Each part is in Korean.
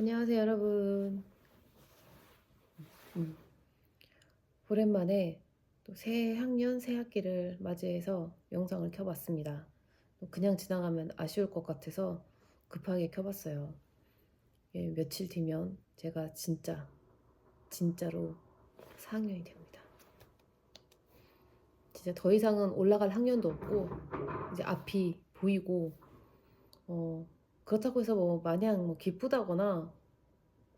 안녕하세요, 여러분. 음, 오랜만에 또 새 학년, 새 학기를 맞이해서 영상을 켜봤습니다. 또 그냥 지나가면 아쉬울 것 같아서 급하게 켜봤어요. 예, 며칠 뒤면 제가 진짜로 4학년이 됩니다. 진짜 더 이상은 올라갈 학년도 없고, 이제 앞이 보이고, 어, 그렇다고 해서 뭐 마냥 뭐 기쁘다거나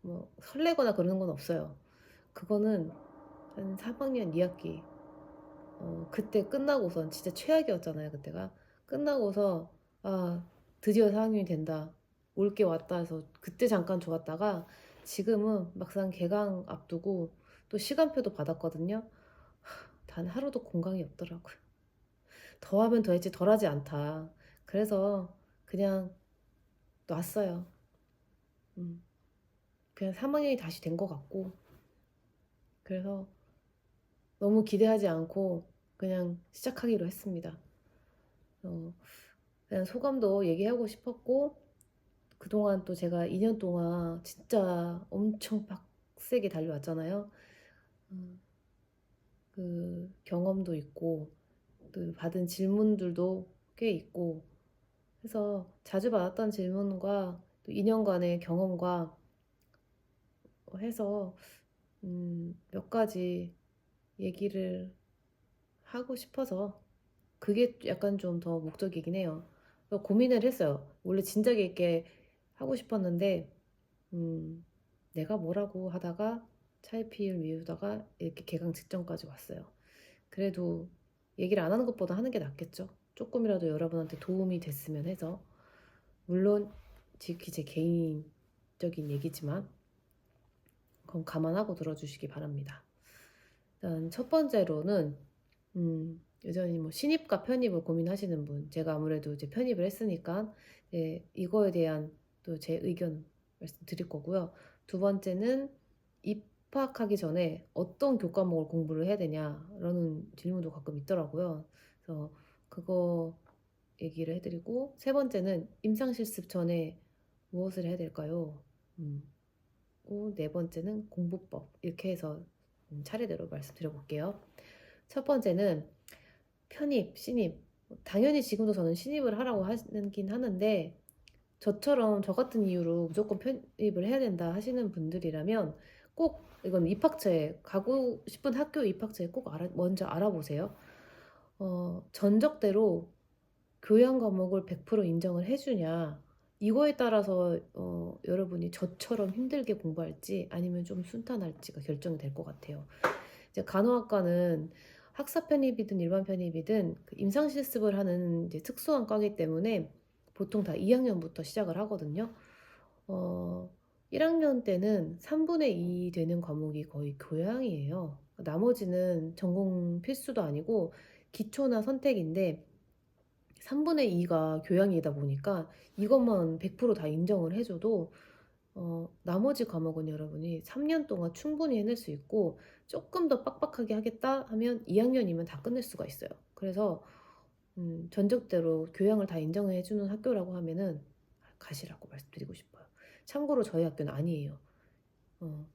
뭐 설레거나 그러는 건 없어요. 그거는 한 3학년 2학기 그때 끝나고선 진짜 최악이었잖아요. 그때가 끝나고서 아 드디어 4학년이 된다, 올 게 왔다 해서 그때 잠깐 좋았다가 지금은 막상 개강 앞두고 또 시간표도 받았거든요. 단 하루도 공강이 없더라고요. 더하면 더했지 덜하지 않다. 그래서 그냥 놨어요. 음, 그냥 3학년이 다시 된 것 같고, 그래서 너무 기대하지 않고 그냥 시작하기로 했습니다. 어, 그냥 소감도 얘기하고 싶었고, 그동안 또 제가 2년 동안 진짜 엄청 빡세게 달려왔잖아요. 음, 그 경험도 있고 또 받은 질문들도 꽤 있고 해서 자주 받았던 질문과 또 2년간의 경험과 해서 몇 가지 얘기를 하고 싶어서 그게 약간 좀 더 목적이긴 해요. 그래서 고민을 했어요. 원래 진작에 이렇게 하고 싶었는데 내가 뭐라고 하다가 차일피일 미루다가 이렇게 개강 직전까지 왔어요. 그래도 얘기를 안 하는 것보다 하는 게 낫겠죠. 조금이라도 여러분한테 도움이 됐으면 해서. 물론 지극히 제 개인적인 얘기지만 그건 감안하고 들어주시기 바랍니다. 일단 첫 번째로는 여전히 뭐 신입과 편입을 고민하시는 분, 제가 아무래도 이제 편입을 했으니까 이거에 대한 또 제 의견 말씀드릴 거고요. 두 번째는 입학하기 전에 어떤 교과목을 공부를 해야 되냐라는 질문도 가끔 있더라고요. 그래서 그거 얘기를 해드리고, 세 번째는 임상실습 전에 무엇을 해야 될까요? 네 번째는 공부법, 이렇게 해서 차례대로 말씀드려 볼게요. 첫 번째는 편입, 신입. 당연히 지금도 저는 신입을 하라고 하긴 하는데, 저처럼 저 같은 이유로 무조건 편입을 해야 된다 하시는 분들이라면 꼭 이건 입학처에, 가고 싶은 학교 입학처에 꼭 먼저 알아보세요. 전적대로 교양 과목을 100% 인정을 해주냐, 이거에 따라서 여러분이 저처럼 힘들게 공부할지 아니면 좀 순탄할지가 결정이 될 것 같아요. 이제 간호학과는 학사 편입이든 일반 편입이든 그 임상 실습을 하는 이제 특수한 과이기 때문에 보통 다 2학년부터 시작을 하거든요. 어, 1학년 때는 3분의 2 되는 과목이 거의 교양이에요. 나머지는 전공 필수도 아니고 기초나 선택인데 3분의 2가 교양이다 보니까 이것만 100%다 인정을 해줘도 나머지 과목은 여러분이 3년 동안 충분히 해낼 수 있고, 조금 더 빡빡하게 하겠다 하면 2학년이면 다 끝낼 수가 있어요. 그래서 전적대로 교양을 다 인정해주는 학교라고 하면은 가시라고 말씀드리고 싶어요. 참고로 저희 학교는 아니에요. 어,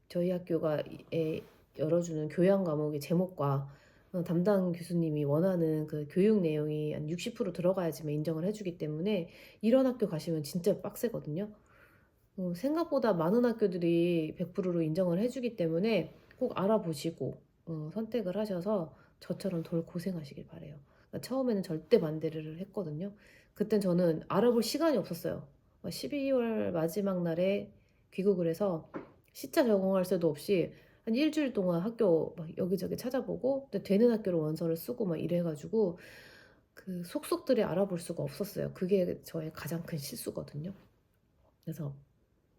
저희 학교가 열어주는 교양 과목의 제목과 담당 교수님이 원하는 그 교육 내용이 한 60% 들어가야지만 인정을 해주기 때문에 이런 학교 가시면 진짜 빡세거든요. 생각보다 많은 학교들이 100%로 인정을 해주기 때문에 꼭 알아보시고 선택을 하셔서 저처럼 덜 고생하시길 바래요. 그러니까 처음에는 절대 반대를 했거든요. 그땐 저는 알아볼 시간이 없었어요. 12월 마지막 날에 귀국을 해서 시차 적응할 새도 없이 한 일주일 동안 학교 막 여기저기 찾아보고, 근데 되는 학교로 원서를 쓰고 막 이래가지고 그 속속들이 알아볼 수가 없었어요. 그게 저의 가장 큰 실수거든요. 그래서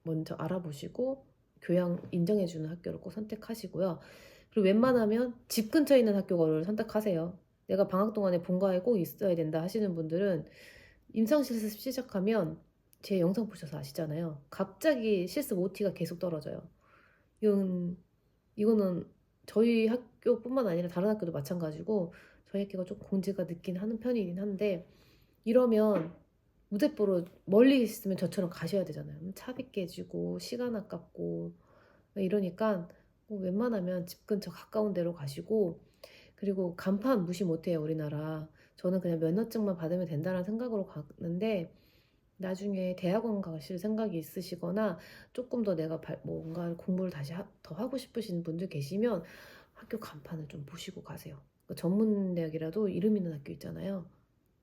먼저 알아보시고 교양 인정해주는 학교를 꼭 선택하시고요. 그리고 웬만하면 집 근처에 있는 학교를 선택하세요. 내가 방학 동안에 본가에 꼭 있어야 된다 하시는 분들은 임상 실습 시작하면 제 영상 보셔서 아시잖아요. 갑자기 실습 OT가 계속 떨어져요. 이거는 저희 학교뿐만 아니라 다른 학교도 마찬가지고 저희 학교가 좀 공지가 늦긴 하는 편이긴 한데, 이러면 무대뽀로 멀리 있으면 저처럼 가셔야 되잖아요. 차비 깨지고 시간 아깝고 이러니까 웬만하면 집 근처 가까운 데로 가시고, 그리고 간판 무시 못해요 우리나라. 저는 그냥 면허증만 받으면 된다는 생각으로 가는데, 나중에 대학원 가실 생각이 있으시거나 조금 더 내가 뭔가 공부를 다시 더 하고 싶으신 분들 계시면 학교 간판을 좀 보시고 가세요. 전문 대학이라도 이름 있는 학교 있잖아요.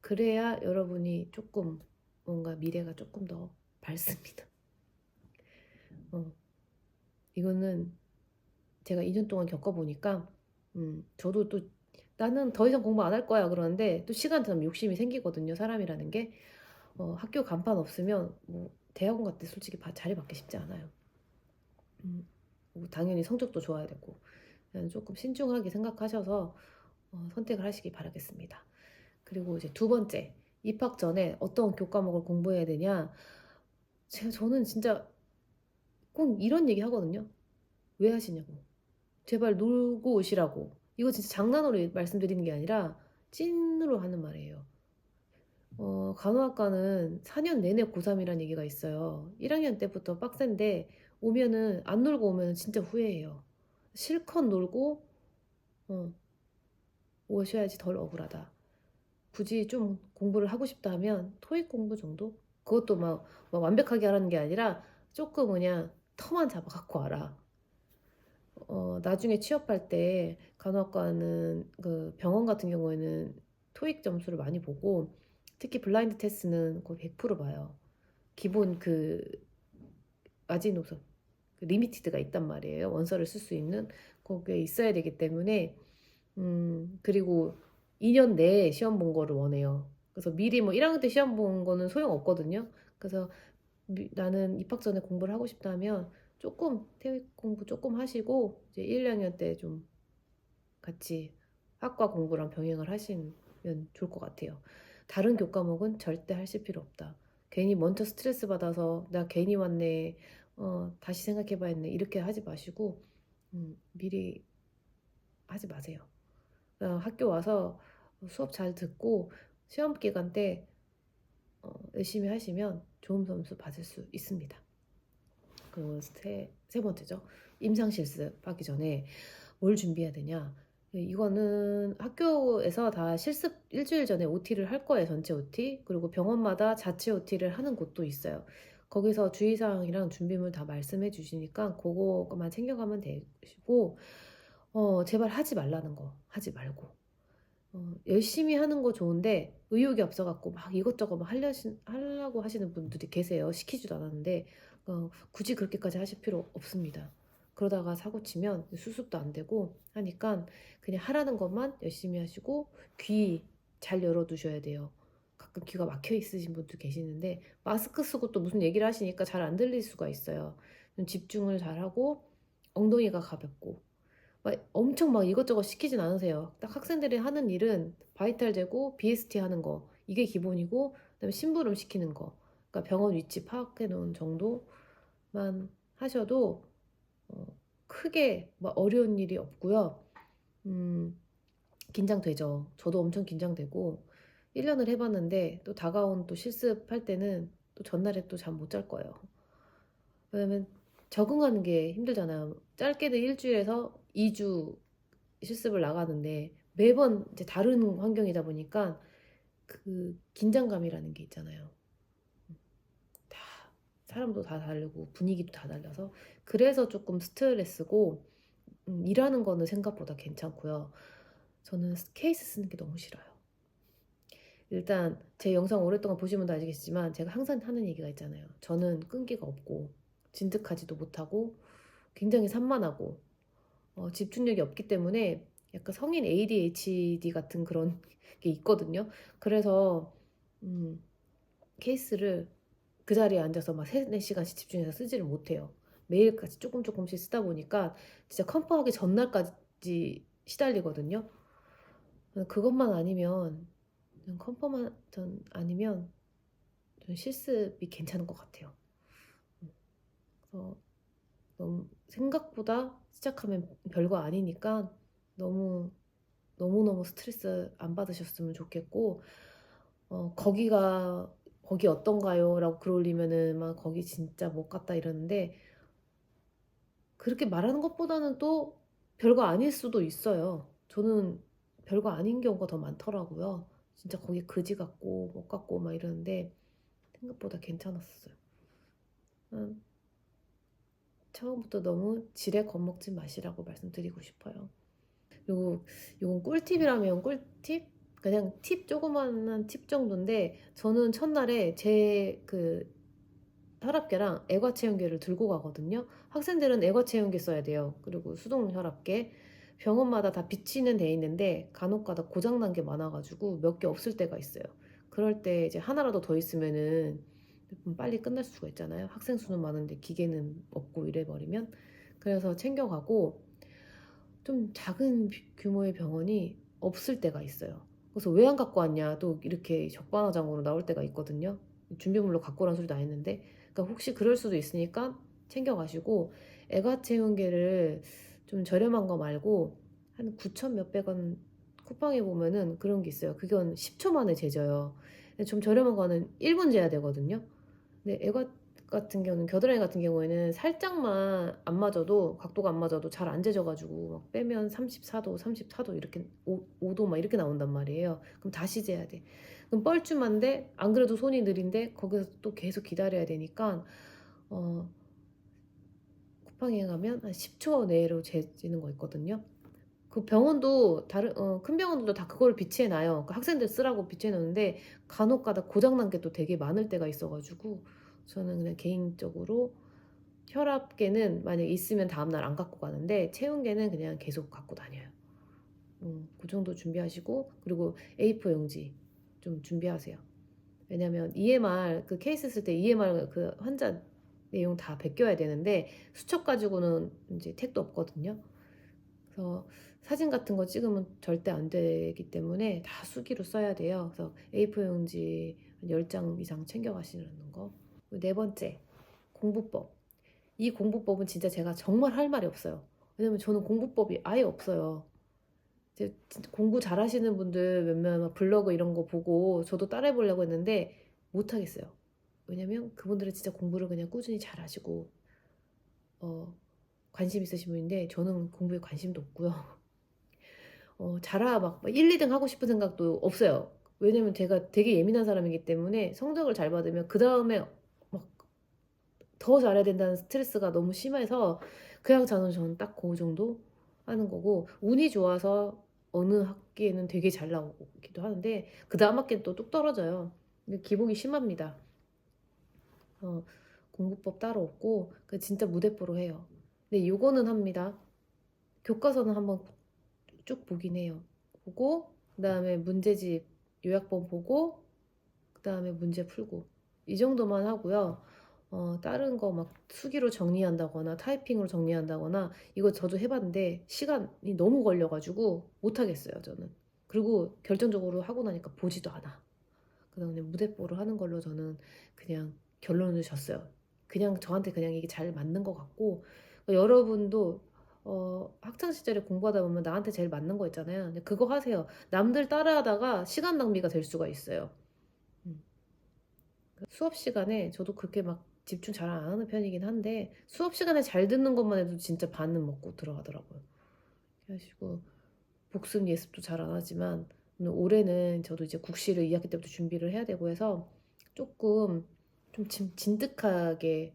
그래야 여러분이 조금 뭔가 미래가 조금 더 밝습니다. 어, 이거는 제가 2년 동안 겪어보니까 저도 또 나는 더 이상 공부 안 할 거야 그러는데 또 시간 지나면 욕심이 생기거든요. 사람이라는 게. 학교 간판 없으면 뭐 대학원 갈 때 솔직히 자리 받기 쉽지 않아요. 뭐 당연히 성적도 좋아야 되고, 그냥 조금 신중하게 생각하셔서 선택을 하시기 바라겠습니다. 그리고 이제 두 번째, 입학 전에 어떤 교과목을 공부해야 되냐. 저는 진짜 꼭 이런 얘기 하거든요. 왜 하시냐고. 제발 놀고 오시라고. 이거 진짜 장난으로 말씀드리는 게 아니라 찐으로 하는 말이에요. 간호학과는 4년 내내 고3이라는 얘기가 있어요. 1학년 때부터 빡센데 오면은 안 놀고 오면은 진짜 후회해요. 실컷 놀고 어, 오셔야지 덜 억울하다. 굳이 좀 공부를 하고 싶다 하면 토익 공부 정도? 그것도 막 완벽하게 하라는 게 아니라 조금 그냥 터만 잡아 갖고 와라. 나중에 취업할 때 간호학과는 그 병원 같은 경우에는 토익 점수를 많이 보고, 특히 블라인드 테스트는 거의 100% 봐요. 기본 그 마지노선, 그 리미티드가 있단 말이에요. 원서를 쓸 수 있는 거기에 있어야 되기 때문에, 그리고 2년 내에 시험 본 거를 원해요. 그래서 미리 뭐 1학년 때 시험 본 거는 소용 없거든요. 그래서 나는 입학 전에 공부를 하고 싶다면 조금 토익 공부 조금 하시고 이제 1, 2학년 때 좀 같이 학과 공부랑 병행을 하시면 좋을 것 같아요. 다른 교과목은 절대 하실 필요 없다. 괜히 먼저 스트레스 받아서 나 괜히 왔네, 다시 생각해봐야겠네 이렇게 하지 마시고 미리 하지 마세요. 학교 와서 수업 잘 듣고 시험 기간 때 열심히 하시면 좋은 점수 받을 수 있습니다. 그 세 번째죠. 임상 실습하기 전에 뭘 준비해야 되냐? 이거는 학교에서 다 실습 일주일 전에 OT를 할 거예요. 전체 OT. 그리고 병원마다 자체 OT를 하는 곳도 있어요. 거기서 주의사항이랑 준비물 다 말씀해 주시니까 그거만 챙겨가면 되시고, 제발 하지 말라는 거 하지 말고, 열심히 하는 거 좋은데 의욕이 없어갖고 막 이것저것 막 하려고 하시는 분들이 계세요. 시키지도 않았는데 굳이 그렇게까지 하실 필요 없습니다. 그러다가 사고 치면 수습도 안 되고 하니까 그냥 하라는 것만 열심히 하시고 귀 잘 열어두셔야 돼요. 가끔 귀가 막혀 있으신 분들 계시는데 마스크 쓰고 또 무슨 얘기를 하시니까 잘 안 들릴 수가 있어요. 좀 집중을 잘하고 엉덩이가 가볍고 엄청 막 이것저것 시키진 않으세요. 딱 학생들이 하는 일은 바이탈 재고 BST 하는 거 이게 기본이고, 그다음에 심부름 시키는 거, 그러니까 병원 위치 파악해 놓은 정도만 하셔도 어, 크게 막 어려운 일이 없고요. 긴장되죠. 저도 엄청 긴장되고 1년을 해봤는데 또 다가온 또 실습할 때는 또 전날에 또 잠 못 잘 거예요. 왜냐면 적응하는 게 힘들잖아요. 짧게는 일주일에서 2주 실습을 나가는데 매번 이제 다른 환경이다 보니까 그 긴장감이라는 게 있잖아요. 다 사람도 다 다르고 분위기도 다 달라서 그래서 조금 스트레스고, 일하는 거는 생각보다 괜찮고요. 저는 케이스 쓰는 게 너무 싫어요. 일단 제 영상 오랫동안 보시면 아시겠지만 제가 항상 하는 얘기가 있잖아요. 저는 끈기가 없고 진득하지도 못하고 굉장히 산만하고 집중력이 없기 때문에 약간 성인 ADHD 같은 그런 게 있거든요. 그래서 음, 케이스를 그 자리에 앉아서 막 3, 4시간씩 집중해서 쓰지를 못해요. 매일같이 조금씩 쓰다 보니까 진짜 컨퍼하기 전날까지 시달리거든요. 그것만 아니면, 컨퍼만 아니면 전 실습이 괜찮은 것 같아요. 그래서 너무 생각보다 시작하면 별거 아니니까 너무너무 스트레스 안 받으셨으면 좋겠고, 거기가 거기 어떤가요? 라고 글 올리면은 막 거기 진짜 못 갔다 이러는데, 그렇게 말하는 것보다는 또 별거 아닐 수도 있어요. 저는 별거 아닌 경우가 더 많더라고요. 진짜 거기 그지 같고 못 갔고 막 이러는데 생각보다 괜찮았어요. 음, 처음부터 너무 지레 겁먹지 마시라고 말씀드리고 싶어요. 그리고 이건 꿀팁이라면 꿀팁? 그냥 팁, 조그마한 팁 정도인데, 저는 첫날에 제 그 혈압계랑 애과체온계를 들고 가거든요. 학생들은 애과체온계 써야 돼요. 그리고 수동 혈압계. 병원마다 다 비치는 돼 있는데 간혹가다 고장난 게 많아가지고 몇 개 없을 때가 있어요. 그럴 때 이제 하나라도 더 있으면은 좀 빨리 끝날 수가 있잖아요. 학생 수는 많은데 기계는 없고 이래버리면. 그래서 챙겨가고, 좀 작은 규모의 병원이 없을 때가 있어요. 그래서 왜 안 갖고 왔냐 또 이렇게 적반하장으로 나올 때가 있거든요. 준비물로 갖고 오라는 소리도 안 했는데, 그러니까 혹시 그럴 수도 있으니까 챙겨가시고, 애가체온계를 좀 저렴한 거 말고 한 9천 몇백 원 쿠팡에 보면은 그런 게 있어요. 그건 10초 만에 재져요. 근데 좀 저렴한 거는 1분 재야 되거든요. 근데 애가 같은 경우는, 겨드랑이 같은 경우에는 살짝만 안 맞아도, 각도가 안 맞아도 잘 안 재져가지고 막 빼면 34도, 34도 이렇게 5도 막 이렇게 나온단 말이에요. 그럼 다시 재야 돼. 그럼 뻘쭘한데 안 그래도 손이 느린데 거기서 또 계속 기다려야 되니까 어, 쿠팡에 가면 한 10초 내로 재지는 거 있거든요. 그 병원도 다른 큰 병원들도 다 그걸 비치해 놔요. 그 학생들 쓰라고 비치해 놓는데 간혹가다 고장난 게 또 되게 많을 때가 있어가지고, 저는 그냥 개인적으로 혈압계는 만약 있으면 다음날 안 갖고 가는데 체온계는 그냥 계속 갖고 다녀요. 그 정도 준비하시고, 그리고 A4 용지 좀 준비하세요. 왜냐면 EMR 그 케이스 쓸 때 EMR 그 환자 내용 다 베껴야 되는데 수첩 가지고는 이제 택도 없거든요. 그래서 사진 같은 거 찍으면 절대 안 되기 때문에 다 수기로 써야 돼요. 그래서 A4 용지 한 10장 이상 챙겨가시는 거. 네 번째, 공부법. 이 공부법은 진짜 제가 정말 할 말이 없어요. 왜냐면 저는 공부법이 아예 없어요. 이제 진짜 공부 잘하시는 분들 몇몇 블로그 이런 거 보고 저도 따라해 보려고 했는데 못 하겠어요. 왜냐면 그분들은 진짜 공부를 그냥 꾸준히 잘하시고 관심 있으신 분인데 저는 공부에 관심도 없고요. 자라 막 1, 2등 하고 싶은 생각도 없어요. 왜냐면 제가 되게 예민한 사람이기 때문에 성적을 잘 받으면 그 다음에 막 더 잘해야 된다는 스트레스가 너무 심해서 그냥 저는 딱 그 정도 하는 거고, 운이 좋아서 어느 학기에는 되게 잘 나오기도 하는데 그 다음 학기는 또 뚝 떨어져요. 근데 기복이 심합니다. 어, 공부법 따로 없고 그 진짜 무대뽀로 해요. 근데 요거는 합니다. 교과서는 한번 쭉 보긴 해요. 보고 그다음에 문제집 요약본 보고 그다음에 문제 풀고, 이 정도만 하고요. 다른 거 막 수기로 정리한다거나 타이핑으로 정리한다거나, 이거 저도 해봤는데 시간이 너무 걸려가지고 못하겠어요 저는. 그리고 결정적으로 하고 나니까 보지도 않아. 그다음에 그냥 무대뽀를 하는 걸로 저는 그냥 결론을 졌어요. 그냥 저한테 그냥 이게 잘 맞는 것 같고, 여러분도 학창 시절에 공부하다 보면 나한테 제일 맞는 거 있잖아요. 근데 그거 하세요. 남들 따라하다가 시간 낭비가 될 수가 있어요. 음. 수업 시간에 저도 그렇게 막 집중 잘 안 하는 편이긴 한데 수업 시간에 잘 듣는 것만 해도 진짜 반은 먹고 들어가더라고요. 그래가지고 복습 예습도 잘 안 하지만 오늘 올해는 저도 이제 국시를 2학기 때부터 준비를 해야 되고 해서 조금 좀 진득하게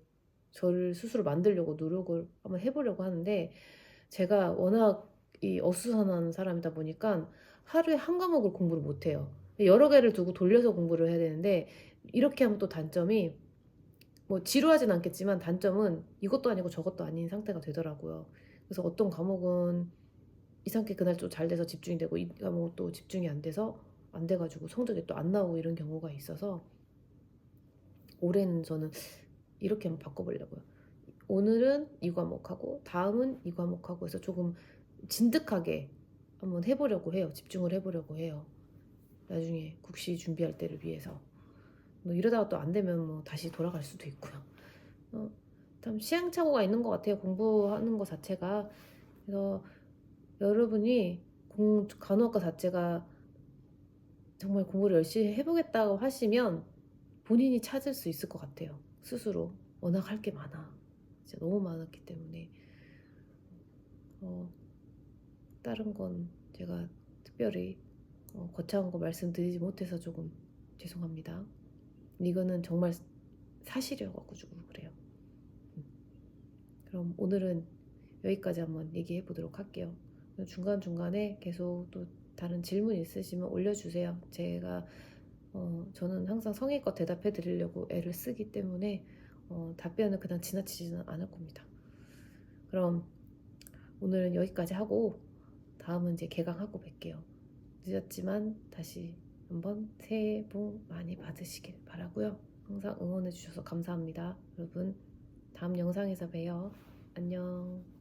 저를 스스로 만들려고 노력을 한번 해보려고 하는데, 제가 워낙 이 어수선한 사람이다 보니까 하루에 한 과목을 공부를 못해요. 여러 개를 두고 돌려서 공부를 해야 되는데, 이렇게 하면 또 단점이, 뭐 지루하진 않겠지만 단점은 이것도 아니고 저것도 아닌 상태가 되더라고요. 그래서 어떤 과목은 이상하게 그날 좀 잘 돼서 집중이 되고 이 과목은 또 집중이 안 돼서 안 돼가지고 성적이 또 안 나오고 이런 경우가 있어서, 올해는 저는 이렇게 한번 바꿔보려고요. 오늘은 이 과목하고 다음은 이 과목하고 해서 조금 진득하게 한번 해보려고 해요. 집중을 해보려고 해요. 나중에 국시 준비할 때를 위해서. 뭐 이러다가 또 안 되면 뭐 다시 돌아갈 수도 있고요. 참 시행착오가 있는 것 같아요. 공부하는 것 자체가. 그래서 여러분이 간호학과 자체가 정말 공부를 열심히 해보겠다고 하시면 본인이 찾을 수 있을 것 같아요. 스스로. 워낙 할 게 많아. 진짜 너무 많았기 때문에. 다른 건 제가 특별히 거창한 거 말씀드리지 못해서 조금 죄송합니다. 이거는 정말 사실이어가지고 그래요. 그럼 오늘은 여기까지 한번 얘기해 보도록 할게요. 중간중간에 계속 또 다른 질문 있으시면 올려주세요. 제가 저는 항상 성의껏 대답해 드리려고 애를 쓰기 때문에 답변을 그냥 지나치지는 않을 겁니다. 그럼 오늘은 여기까지 하고 다음은 이제 개강하고 뵐게요. 늦었지만 다시 한번 새해 복 많이 받으시길 바라고요. 항상 응원해 주셔서 감사합니다. 여러분 다음 영상에서 봬요. 안녕.